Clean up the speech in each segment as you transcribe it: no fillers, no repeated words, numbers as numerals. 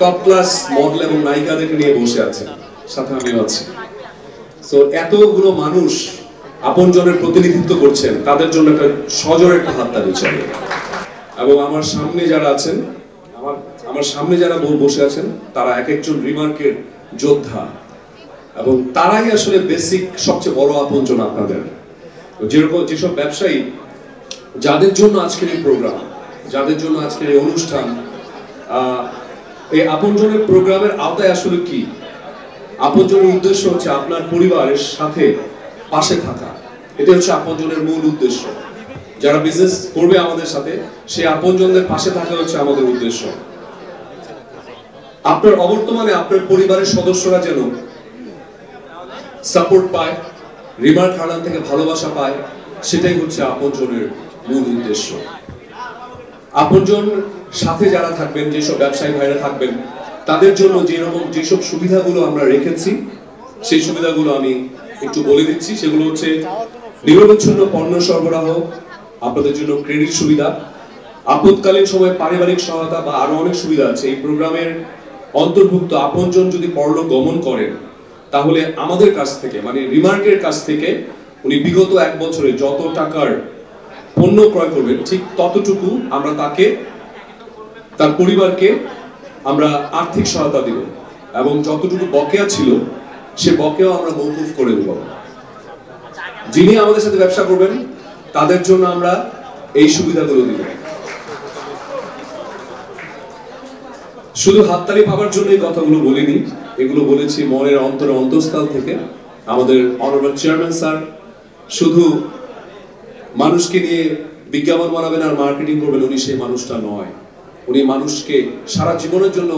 Top class model এবং নায়িকাদেরকে নিয়ে বসে আছে, সাথে আমিও আছি। সো এতগুলো মানুষ আপনজনের প্রতিনিধিত্ব করছেন, তাদের জন্য একটা সজোরে একটা হাততালি চাই। এবং আমার সামনে যারা আছেন, আমার সামনে যারা বসে আছেন, তারা এক একজন রিমার্কের যোদ্ধা, এবং তারাই আসলে বেসিক সবচেয়ে বড় আপনজন আপনাদের। যেরকম যেসব ব্যবসায়ী, যাদের জন্য আজকের এই প্রোগ্রাম, যাদের জন্য আজকের এই অনুষ্ঠান, এই আপনজনের প্রোগ্রামের আওতায় আসলে কি? আপনজনের উদ্দেশ্য হচ্ছে আপনার পরিবারের সাথে পাশে থাকা। এটা হচ্ছে আপনজনের মূল উদ্দেশ্য। যারা বিজনেস করবে আমাদের সাথে, সেই আপনজনদের পাশে থাকা হচ্ছে আমাদের উদ্দেশ্য। আপনার অবর্তমানে আপনার পরিবারের সদস্যরা যেন সাপোর্ট পায়, রিমার্ক হারলান থেকে ভালোবাসা পায়, সেটাই হচ্ছে আপনজনের মূল উদ্দেশ্য। আপনজন সাথে যারা থাকবেন, যেসব ব্যবসায়ী ভাইরা থাকবেন, তাদের জন্য যেসব সুবিধাগুলো আমরা রেখেছি, সেই সুবিধাগুলো আমি একটু বলে দিচ্ছি। সেগুলো হচ্ছে নিরবচ্ছিন্ন পণ্য সরবরাহ, আপনাদের জন্য ক্রেডিট সুবিধা, আপৎকালীন সময়ে পারিবারিক সহায়তা বা আরো অনেক সুবিধা আছে এই প্রোগ্রামের অন্তর্ভুক্ত। আপনজন যদি পরলোক গমন করেন, তাহলে আমাদের কাছ থেকে, মানে রিমার্কের কাছ থেকে, উনি বিগত 1 বছরে যত টাকার পণ্য ক্রয় করবেন, ঠিক ততটুকু আমরা তাকে, তার পরিবারকে আমরা আর্থিক সহায়তা দিব, এবং যতটুকু বকেয়া ছিল সে বকেয়া আমরা মওকুফ করে দেব। যিনি আমাদের সাথে ব্যবসা করবেন, তাদের জন্য আমরা এই সুবিধাগুলো দিব। শুধু হাততালি পাওয়ার জন্য এই কথাগুলো বলিনি, এগুলো বলেছি মনের অন্তঃস্থল থেকে। আমাদের অনারেবল চেয়ারম্যান স্যার শুধু মানুষকে নিয়ে বিজ্ঞাপন বানাবেন আর মার্কেটিং করবেন, উনি সেই মানুষটা নয়। উনি মানুষকে সারা জীবনের জন্য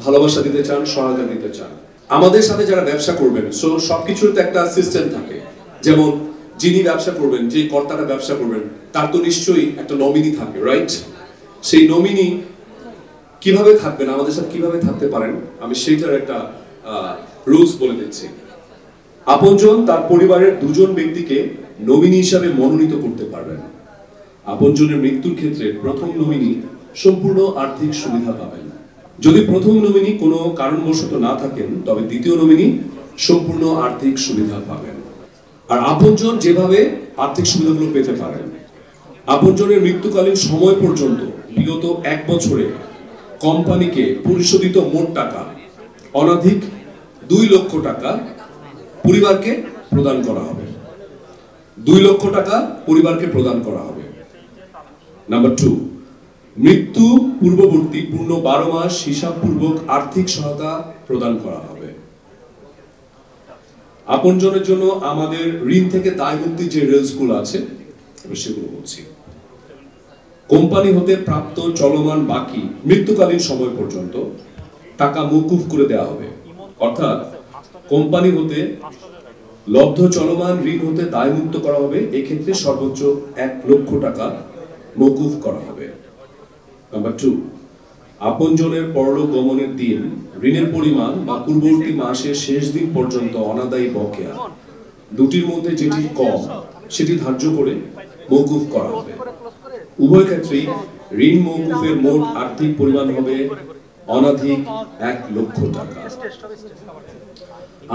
ভালোবাসা দিতে চান, সহায়তা দিতে চান। আমাদের সাথে যারা ব্যবসা করবেন, সবকিছুর তো একটা সিস্টেম থাকে। যেমন যিনি ব্যবসা করবেন, যে কর্তারা ব্যবসা করবেন, তার তো নিশ্চয়ই একটা নমিনি থাকে, রাইট? সেই নমিনি কিভাবে থাকবেন, আমাদের সাথে কিভাবে থাকতে পারেন, আমি সেইটার একটা রুলস বলে দিচ্ছি। আপনজন তার পরিবারের 2 জন ব্যক্তিকে নমিনি হিসাবে মনোনীত করতে পারবেন। আপনজনের মৃত্যুর ক্ষেত্রে প্রথম নমিনি সম্পূর্ণ আর্থিক সুবিধা পাবেন। যদি প্রথম নমিনি কোনো কারণবশত না থাকেন, তবে দ্বিতীয় নমিনি সম্পূর্ণ আর্থিক সুবিধা পাবেন। আর আপনজন যেভাবে আর্থিক সুবিধাগুলো পেতে পারেন, আপনজনের মৃত্যুকালীন সময় পর্যন্ত বিগত 1 বছরে কোম্পানিকে পরিশোধিত মোট টাকা অনধিক 2 লক্ষ টাকা পরিবারকে প্রদান করা হবে। 2 লক্ষ টাকা পরিবারকে প্রদান করা হবে। নাম্বার 2, মৃত্যু পূর্ববর্তী পূর্ণ 12 মাস হিসাবপূর্বক আর্থিক সহায়তা প্রদান করা হবে। আপনজনের জন্য আমাদের ঋণ থেকে দায় মুক্তির যে রুলসগুলো আছে, সেগুলো বলছি। কোম্পানি হতে প্রাপ্ত চলমান বাকি মৃত্যুকালীন সময় পর্যন্ত টাকা মওকুফ করে দেওয়া হবে। অর্থাৎ কোম্পানি হতে লব্ধ চলমান ঋণ হতে দায়মুক্ত করা হবে। এক্ষেত্রে সর্বোচ্চ 1 লক্ষ টাকা মওকুফ করা হবে। নাম্বার 2, আপনজনের পরলোক গমনের দিন ঋণের পরিমাণ বা পূর্ববর্তী মাসের শেষ দিন পর্যন্ত অনাদায়ী বকেয়া দুটির মধ্যে যেটি কম, সেটি ধার্য করে মওকুফ করা হবে। উভয় ক্ষেত্রেই ঋণ মওকুফের মোট আর্থিক পরিমাণ হবে অনধিক 1 লক্ষ টাকা।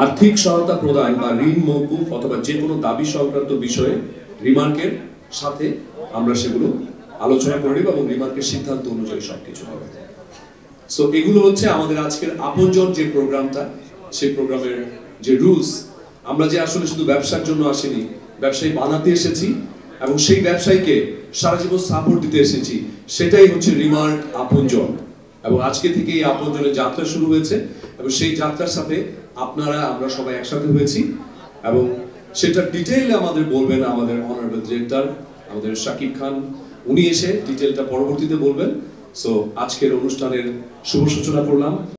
আর্থিক সহায়তা প্রদান বা ঋণ মওকুফ অথবা যে কোনো দাবি সংক্রান্ত বিষয়ে রিমার্কের সাথে আমরা সেগুলো আলোচনা করে নেব, এবং রিমার্কের সিদ্ধান্ত অনুযায়ী সবকিছু হবে। সো এগুলো হচ্ছে আমাদের আজকের আপনজন যে প্রোগ্রামটা, সেই প্রোগ্রামের যে রুলস। আমরা যে আসলে শুধু ব্যবসার জন্য আসিনি, ব্যবসায়ী বানাতে এসেছি, এবং সেই ব্যবসায়ীকে সারা জীবন সাপোর্ট দিতে এসেছি। সেটাই হচ্ছে রিমার্ক আপনজন। এবং আজকে থেকে এই আপনজনের যাত্রা শুরু হয়েছে, এবং সেই যাত্রার সাথে আমরা সবাই একসাথে হয়েছি, এবং সেটা ডিটেইলে আমাদের বলবেন আমাদের অনারেবল ডিরেক্টর, আমাদের শাকিব খান। উনি এসে ডিটেইলটা পরবর্তীতে বলবেন। সো আজকের অনুষ্ঠানের শুভ সূচনা করলাম।